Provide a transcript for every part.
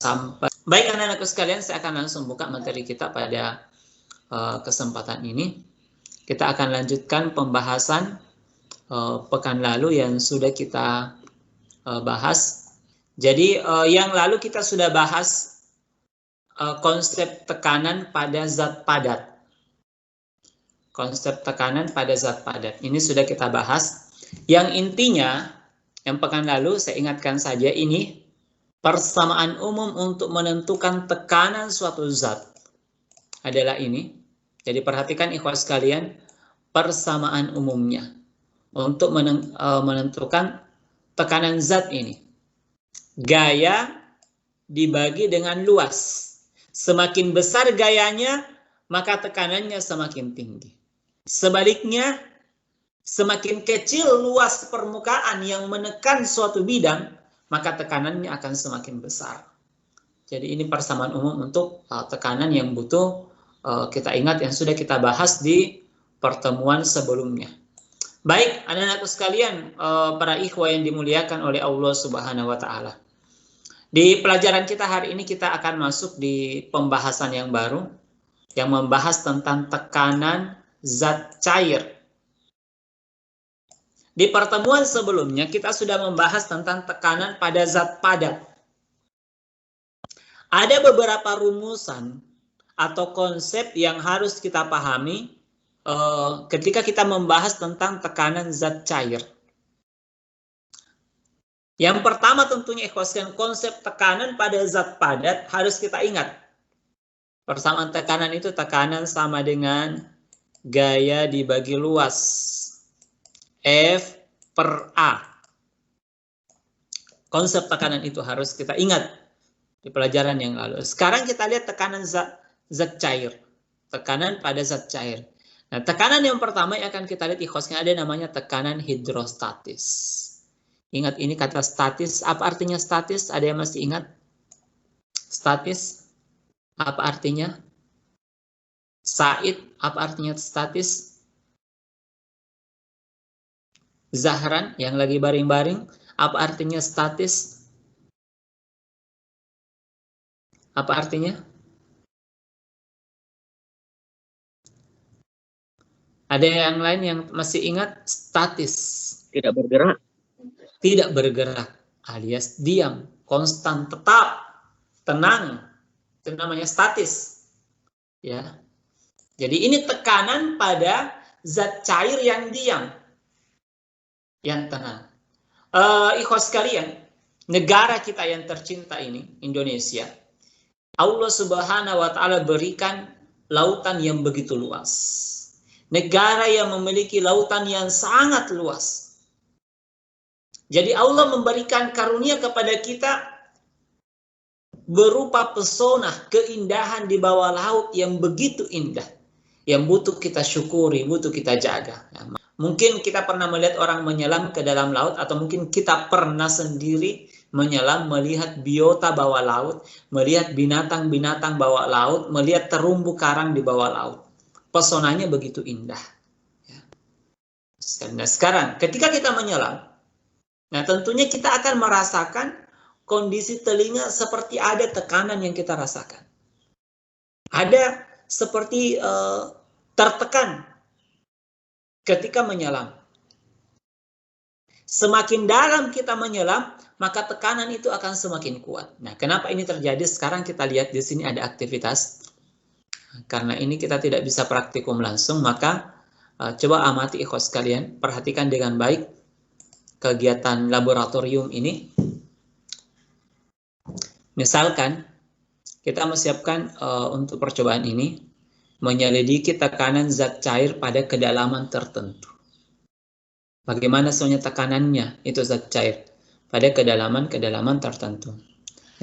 sampai. Baik anak-anakku sekalian, saya akan langsung buka materi kita pada kesempatan ini. Kita akan lanjutkan pembahasan pekan lalu yang sudah kita bahas. Jadi yang lalu kita sudah bahas konsep tekanan pada zat padat. Konsep tekanan pada zat padat. Ini sudah kita bahas. Yang intinya, yang pekan lalu saya ingatkan saja ini, persamaan umum untuk menentukan tekanan suatu zat adalah ini. Jadi perhatikan ikhwan sekalian, persamaan umumnya untuk menentukan tekanan zat ini. Gaya dibagi dengan luas. Semakin besar gayanya, maka tekanannya semakin tinggi. Sebaliknya, semakin kecil luas permukaan yang menekan suatu bidang, maka tekanannya akan semakin besar. Jadi ini persamaan umum untuk tekanan yang butuh kita ingat yang sudah kita bahas di pertemuan sebelumnya. Baik, anak-anakku sekalian, para ikhwah yang dimuliakan oleh Allah Subhanahu wa taala. Di pelajaran kita hari ini kita akan masuk di pembahasan yang baru yang membahas tentang tekanan zat cair. Di pertemuan sebelumnya kita sudah membahas tentang tekanan pada zat padat. Ada beberapa rumusan atau konsep yang harus kita pahami ketika kita membahas tentang tekanan zat cair. Yang pertama tentunya ikhwaskan, konsep tekanan pada zat padat harus kita ingat. Persamaan tekanan itu tekanan sama dengan gaya dibagi luas F per A. Konsep tekanan itu harus kita ingat di pelajaran yang lalu. Sekarang kita lihat tekanan zat cair. Tekanan pada zat cair. Nah, tekanan yang pertama yang akan kita lihat ikhwasnya ada namanya tekanan hidrostatis. Ingat ini kata statis. Apa artinya statis? Ada yang masih ingat? Statis. Apa artinya? Said, apa artinya statis? Zahran, yang lagi baring-baring, apa artinya statis? Apa artinya? Ada yang lain yang masih ingat? Statis. Tidak bergerak. Tidak bergerak, alias diam, konstan, tetap, tenang. Itu namanya statis. Ya. Jadi ini tekanan pada zat cair yang diam, yang tenang. Ikhwas sekalian, negara kita yang tercinta ini, Indonesia, Allah Subhanahu wa taala berikan lautan yang begitu luas. Negara yang memiliki lautan yang sangat luas. Jadi Allah memberikan karunia kepada kita berupa pesona, keindahan di bawah laut yang begitu indah, yang butuh kita syukuri, butuh kita jaga. Mungkin kita pernah melihat orang menyelam ke dalam laut, atau mungkin kita pernah sendiri menyelam, melihat biota bawah laut, melihat binatang-binatang bawah laut, melihat terumbu karang di bawah laut. Pesonanya begitu indah. Nah, sekarang ketika kita menyelam, nah tentunya kita akan merasakan kondisi telinga seperti ada tekanan yang kita rasakan. Ada seperti tertekan ketika menyelam. Semakin dalam kita menyelam, maka tekanan itu akan semakin kuat. Nah, kenapa ini terjadi? Sekarang kita lihat di sini ada aktivitas. Karena ini kita tidak bisa praktikum langsung, maka coba amati ikhwas sekalian, perhatikan dengan baik kegiatan laboratorium ini. Misalkan kita menyiapkan untuk percobaan ini menyelidiki tekanan zat cair pada kedalaman tertentu. Bagaimana sebenarnya tekanannya itu zat cair pada kedalaman tertentu.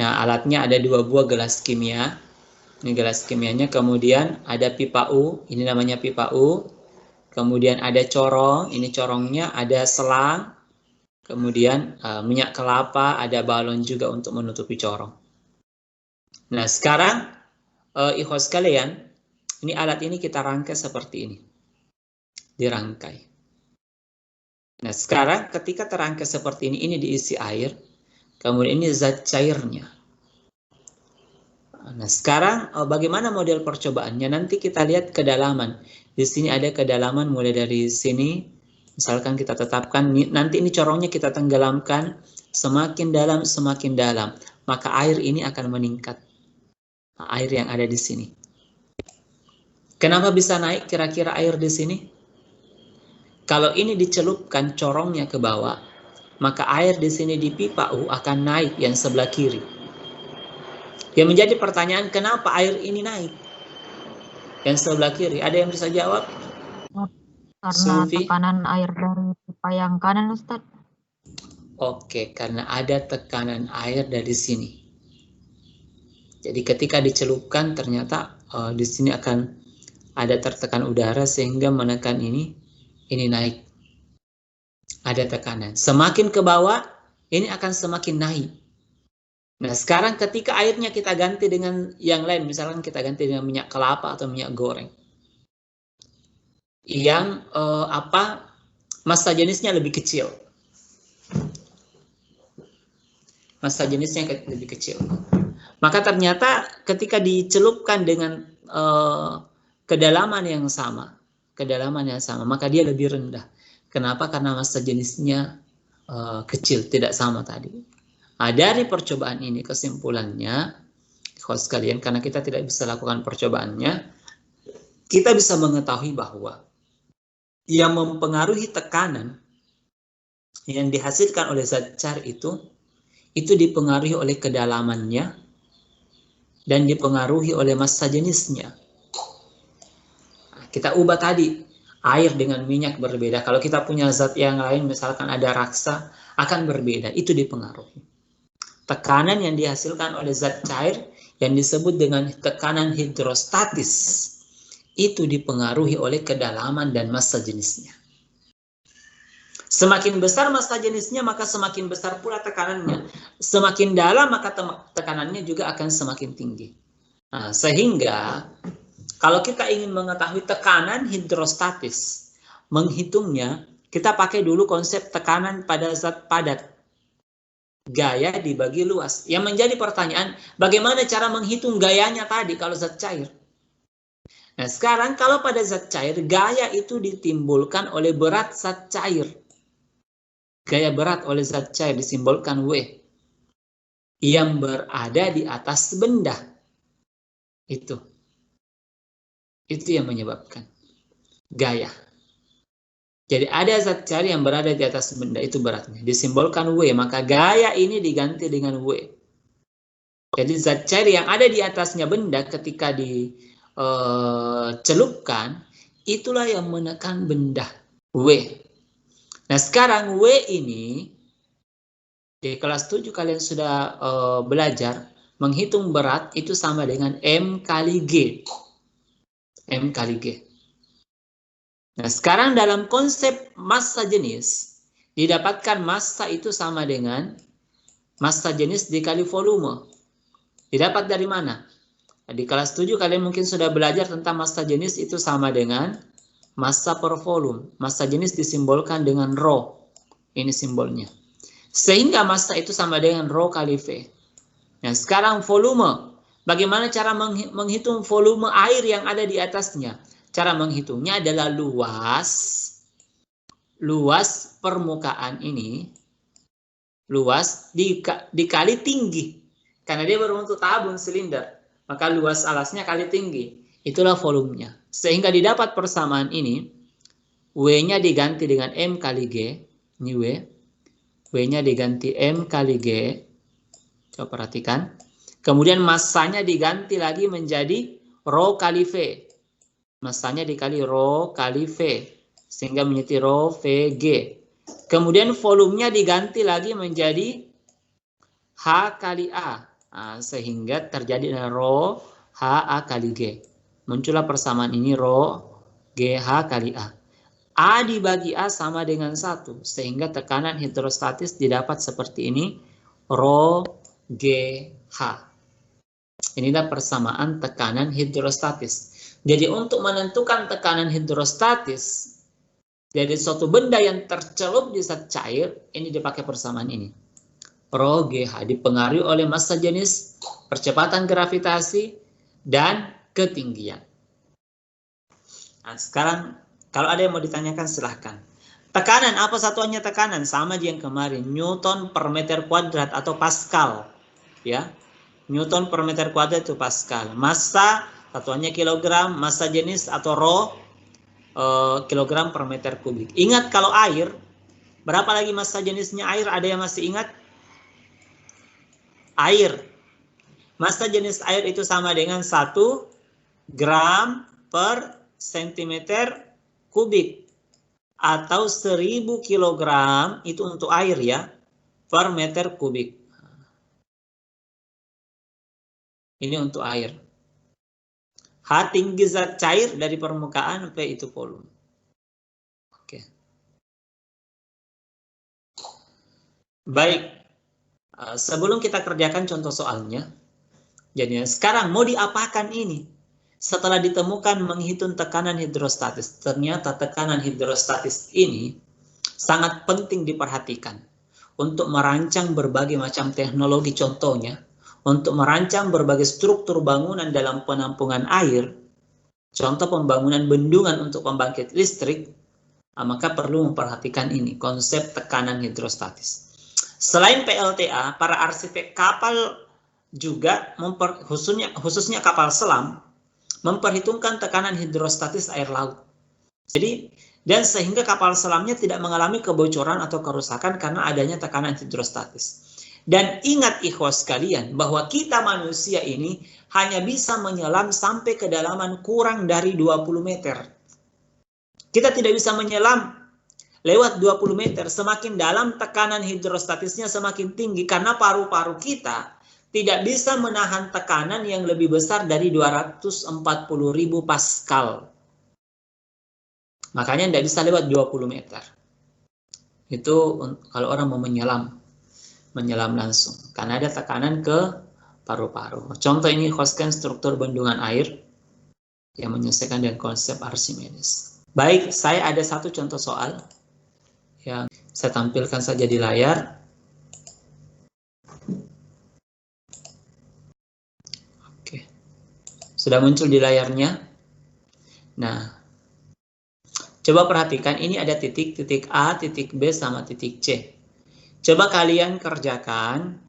Nah, alatnya ada 2 buah gelas kimia. Ini gelas kimianya, kemudian ada pipa U, ini namanya pipa U. Kemudian ada corong, ini corongnya, ada selang. Kemudian minyak kelapa, ada balon juga untuk menutupi corong. Nah, sekarang ikhwas sekalian, ini alat ini kita rangkai seperti ini. Dirangkai. Nah, sekarang ketika terangkai seperti ini diisi air, kemudian ini zat cairnya. Nah, sekarang bagaimana model percobaannya? Nanti kita lihat kedalaman. Di sini ada kedalaman mulai dari sini. Misalkan kita tetapkan, nanti ini corongnya kita tenggelamkan. Semakin dalam, maka air ini akan meningkat. Air yang ada di sini. Kenapa bisa naik kira-kira air di sini? Kalau ini dicelupkan corongnya ke bawah, maka air di sini di pipa U akan naik yang sebelah kiri. Yang menjadi pertanyaan, kenapa air ini naik? Yang sebelah kiri, ada yang bisa jawab? Karena Sufi? tekanan air dari pipa yang kanan, Ustaz. Oke, karena ada tekanan air dari sini. Jadi ketika dicelupkan, ternyata di sini akan ada tertekan udara sehingga menekan ini naik. Ada tekanan. Semakin ke bawah, ini akan semakin naik. Nah, sekarang ketika airnya kita ganti dengan yang lain, misalkan kita ganti dengan minyak kelapa atau minyak goreng, yang massa jenisnya lebih kecil. Massa jenisnya lebih kecil. Maka ternyata ketika dicelupkan dengan kedalaman yang sama, maka dia lebih rendah. Kenapa? Karena massa jenisnya kecil, tidak sama tadi. Nah, dari percobaan ini kesimpulannya, ikhwan sekalian, karena kita tidak bisa lakukan percobaannya, kita bisa mengetahui bahwa yang mempengaruhi tekanan yang dihasilkan oleh zat cair itu dipengaruhi oleh kedalamannya dan dipengaruhi oleh massa jenisnya. Nah, kita ubah tadi, air dengan minyak berbeda. Kalau kita punya zat yang lain, misalkan ada raksa, akan berbeda. Itu dipengaruhi. Tekanan yang dihasilkan oleh zat cair yang disebut dengan tekanan hidrostatis itu dipengaruhi oleh kedalaman dan massa jenisnya. Semakin besar massa jenisnya, maka semakin besar pula tekanannya. Semakin dalam, maka tekanannya juga akan semakin tinggi. Nah, sehingga kalau kita ingin mengetahui tekanan hidrostatis, menghitungnya, kita pakai dulu konsep tekanan pada zat padat. Gaya dibagi luas. Yang menjadi pertanyaan, bagaimana cara menghitung gayanya tadi kalau zat cair? Nah, sekarang kalau pada zat cair, gaya itu ditimbulkan oleh berat zat cair. Gaya berat oleh zat cair disimbolkan W. Yang berada di atas benda. Itu yang menyebabkan gaya. Jadi ada zat cair yang berada di atas benda, itu beratnya. Disimbolkan W, maka gaya ini diganti dengan W. Jadi zat cair yang ada di atasnya benda ketika dicelupkan, itulah yang menekan benda, W. Nah, sekarang W ini, di kelas 7 kalian sudah belajar, menghitung berat itu sama dengan M kali G. M kali G. Nah, sekarang dalam konsep massa jenis, didapatkan massa itu sama dengan massa jenis dikali volume. Didapat dari mana? Nah, di kelas 7 kalian mungkin sudah belajar tentang massa jenis itu sama dengan massa per volume. Massa jenis disimbolkan dengan Rho. Ini simbolnya. Sehingga massa itu sama dengan Rho kali V. Nah, sekarang volume. Bagaimana cara menghitung volume air yang ada di atasnya? Cara menghitungnya adalah luas permukaan ini, luas dikali tinggi. Karena dia berbentuk tabung silinder, maka luas alasnya kali tinggi. Itulah volumenya. Sehingga didapat persamaan ini, W-nya diganti dengan M kali G. Ini W. W-nya diganti M kali G. Coba perhatikan. Kemudian massanya diganti lagi menjadi Rho kali V. Massanya dikali Rho kali V. Sehingga menjadi Rho VG. Kemudian volumenya diganti lagi menjadi H kali A. Nah, sehingga terjadi Rho HA kali G. Muncullah persamaan ini Rho GH kali A. A dibagi A sama dengan 1. Sehingga tekanan hidrostatis didapat seperti ini. Rho GH. Inilah persamaan tekanan hidrostatis. Jadi untuk menentukan tekanan hidrostatis dari suatu benda yang tercelup di zat cair, ini dipakai persamaan ini. Rho GH dipengaruhi oleh massa jenis, percepatan gravitasi, dan ketinggian. Nah, sekarang kalau ada yang mau ditanyakan silahkan. Tekanan, apa satuannya tekanan? Sama aja yang kemarin, Newton per meter kuadrat atau Pascal. Ya, Newton per meter kuadrat itu Pascal. Massa, satuannya kilogram, massa jenis atau Rho, kilogram per meter kubik. Ingat kalau air, berapa lagi massa jenisnya air? Ada yang masih ingat? Air. Massa jenis air itu sama dengan 1 gram per sentimeter kubik. Atau 1000 kilogram itu untuk air ya, per meter kubik. Ini untuk air. H tinggi zat cair dari permukaan, P itu volume. Oke. Baik. Sebelum kita kerjakan contoh soalnya, jadi sekarang mau diapakan ini? Setelah ditemukan menghitung tekanan hidrostatis, ternyata tekanan hidrostatis ini sangat penting diperhatikan untuk merancang berbagai macam teknologi, contohnya untuk merancang berbagai struktur bangunan dalam penampungan air, contoh pembangunan bendungan untuk pembangkit listrik, maka perlu memperhatikan ini, konsep tekanan hidrostatis. Selain PLTA, para arsitek kapal juga khususnya kapal selam memperhitungkan tekanan hidrostatis air laut. Jadi, dan sehingga kapal selamnya tidak mengalami kebocoran atau kerusakan karena adanya tekanan hidrostatis. Dan ingat ikhwas sekalian bahwa kita manusia ini hanya bisa menyelam sampai kedalaman kurang dari 20 meter. Kita tidak bisa menyelam lewat 20 meter. Semakin dalam tekanan hidrostatisnya semakin tinggi karena paru-paru kita tidak bisa menahan tekanan yang lebih besar dari 240.000 Pascal. Makanya tidak bisa lewat 20 meter. Itu kalau orang mau menyelam langsung. Karena ada tekanan ke paru-paru. Contoh ini koskan struktur bendungan air yang menyesuaikan dengan konsep Archimedes. Baik, saya ada satu contoh soal yang saya tampilkan saja di layar. Sudah muncul di layarnya. Nah, coba perhatikan ini ada titik A, titik B, sama titik C. Coba kalian kerjakan,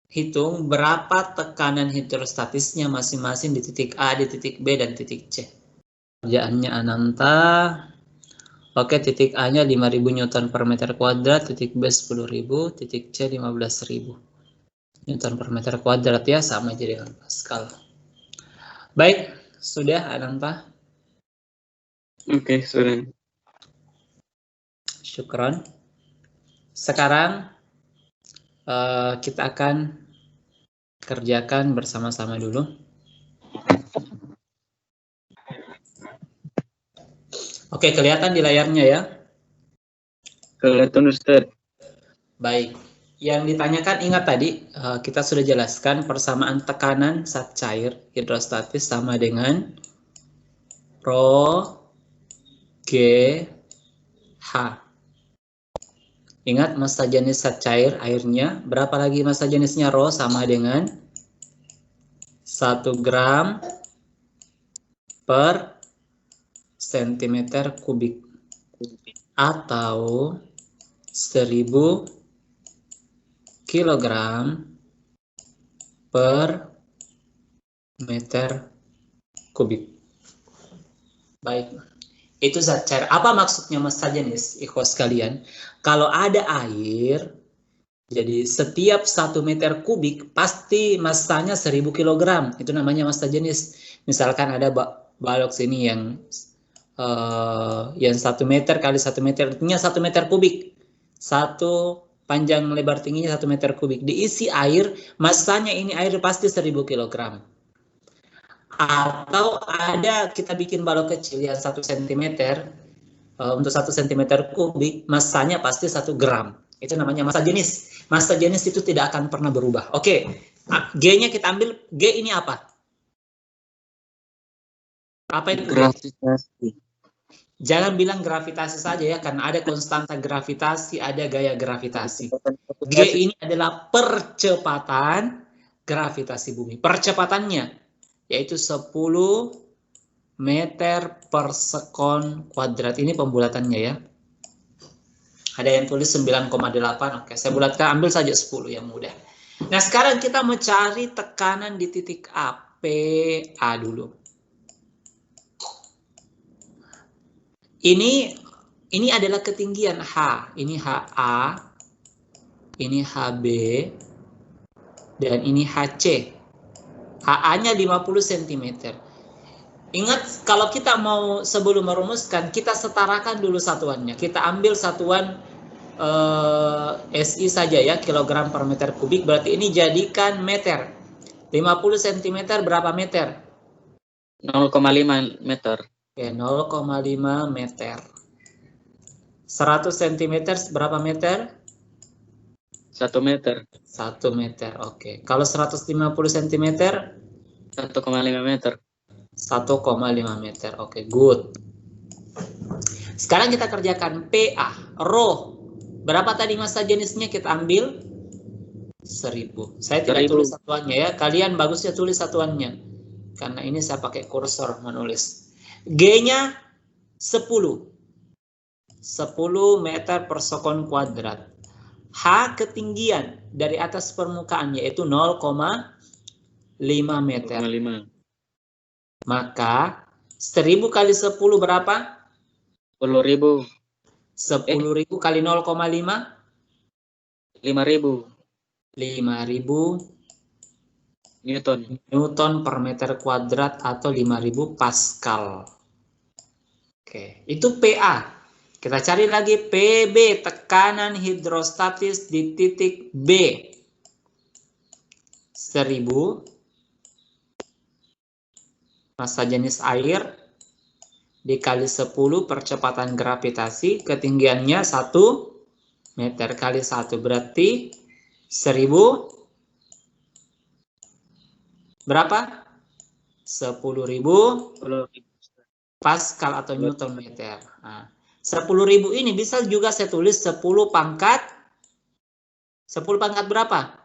hitung berapa tekanan hidrostatisnya masing-masing di titik A, di titik B, dan titik C. Kerjaannya Ananta. Oke, titik A-nya 5.000 Newton per meter kuadrat, titik B 10.000, titik C 15.000 Newton per meter kuadrat ya, sama aja dengan Pascal. Baik, sudah Ananta? Oke, sudah. Syukron. Sekarang kita akan kerjakan bersama-sama dulu. Oke, kelihatan di layarnya ya? Kelihatan Ustaz. Baik. Yang ditanyakan ingat tadi kita sudah jelaskan persamaan tekanan zat cair hidrostatis sama dengan Rho G H. Ingat massa jenis zat cair airnya, berapa lagi massa jenisnya Rho sama dengan 1 gram per sentimeter kubik atau 1000 kilogram per meter kubik. Baik, itu zat cair. Apa maksudnya massa jenis, ikhwas sekalian? Kalau ada air, jadi setiap 1 meter kubik pasti massanya 1000 kilogram. Itu namanya massa jenis. Misalkan ada balok sini yang 1 meter kali 1 meter, artinya 1 meter kubik. Panjang lebar tingginya 1 meter kubik. Diisi air, massanya ini air pasti 1000 kilogram. Atau ada kita bikin balok kecil yang 1 cm, untuk 1 cm kubik, massanya pasti 1 gram. Itu namanya massa jenis. Massa jenis itu tidak akan pernah berubah. Oke, G-nya kita ambil. G ini apa? Apa itu? Gravitasi. Jangan bilang gravitasi saja ya, karena ada konstanta gravitasi, ada gaya gravitasi. G ini adalah percepatan gravitasi bumi. Percepatannya yaitu 10 meter per sekon kuadrat. Ini pembulatannya ya. Ada yang tulis 9,8. Oke, saya bulatkan, ambil saja 10 yang mudah. Nah, sekarang kita mencari tekanan di titik A, PA dulu. Ini adalah ketinggian H. Ini HA, ini HB, dan ini HC. HA-nya 50 cm. Ingat, kalau kita mau sebelum merumuskan, kita setarakan dulu satuannya. Kita ambil satuan SI saja ya, kilogram per meter kubik. Berarti ini jadikan meter. 50 cm berapa meter? 0,5 meter. Oke, 0,5 meter. 100 cm berapa meter? 1 meter. 1 meter, oke. Kalau 150 cm? 1,5 meter. 1,5 meter, oke, good. Sekarang kita kerjakan PA, rho. Berapa tadi massa jenisnya kita ambil? 1000. Saya tidak 1000. tulis satuannya ya, kalian bagusnya tulis satuannya. Karena ini saya pakai kursor menulis. G-nya 10. 10 meter per sekon kuadrat. H ketinggian dari atas permukaan yaitu 0,5 meter. 0,5. Maka 1000 kali 10 berapa? 10.000. 10.000 kali 0,5? 5.000. 5.000 Newton per meter kuadrat atau 5.000 Pascal. Oke, itu PA. Kita cari lagi PB, tekanan hidrostatis di titik B. 1000 massa jenis air dikali 10 percepatan gravitasi, ketinggiannya 1 meter kali 1 berarti 1000 berapa? 10.000 Pascal atau Newton meter. Nah, 10.000 ini bisa juga saya tulis 10 pangkat. 10 pangkat berapa?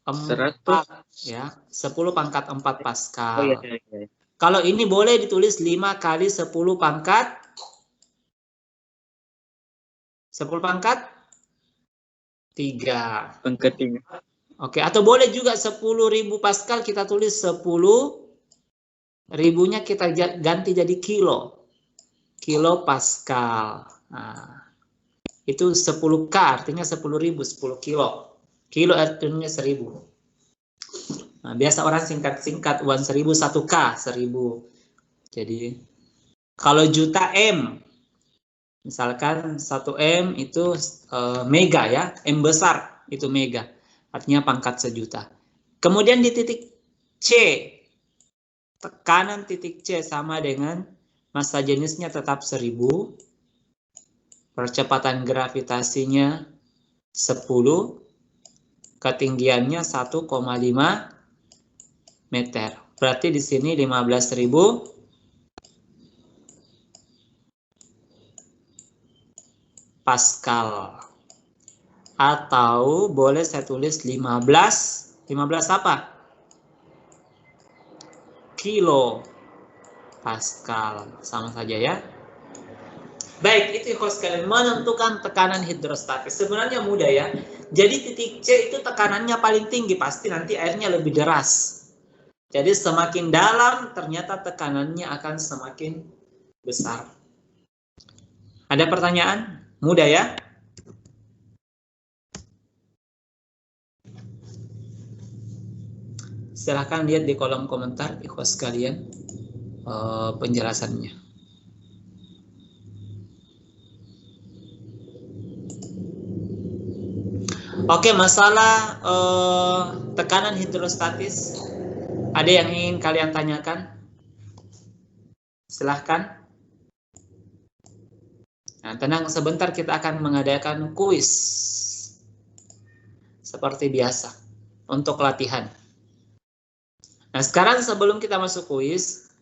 100. Ya, 10 pangkat 4 Pascal. Oh, iya. Kalau ini boleh ditulis 5 kali 10 pangkat 10 pangkat 3. Pangkat 3. Oke, atau boleh juga 10.000 Pascal kita tulis 10 ribunya kita ganti jadi kilo. Kilo Pascal. Nah, itu 10K artinya 10.000, 10 kilo. Kilo artinya 1000. Nah, biasa orang singkat-singkat 1.000 1K 1000. Jadi kalau juta M, misalkan 1 M itu mega ya, M besar itu mega. Artinya pangkat sejuta. Kemudian di titik C, tekanan titik C sama dengan massa jenisnya tetap 1000, percepatan gravitasinya 10, ketinggiannya 1,5 meter. Berarti di sini 15.000 Pascal. Atau boleh saya tulis 15 apa? Kilo Pascal. Sama saja ya. Baik, itu host kalian menentukan tekanan hidrostatis. Sebenarnya mudah ya. Jadi titik C itu tekanannya paling tinggi, pasti nanti airnya lebih deras. Jadi semakin dalam ternyata tekanannya akan semakin besar. Ada pertanyaan? Mudah ya? Silahkan lihat di kolom komentar ikhwas sekalian penjelasannya. Oke, masalah tekanan hidrostatis. Ada yang ingin kalian tanyakan? Silahkan. Nah, tenang sebentar, kita akan mengadakan kuis. Seperti biasa. Untuk latihan. Nah, sekarang sebelum kita masuk kuis,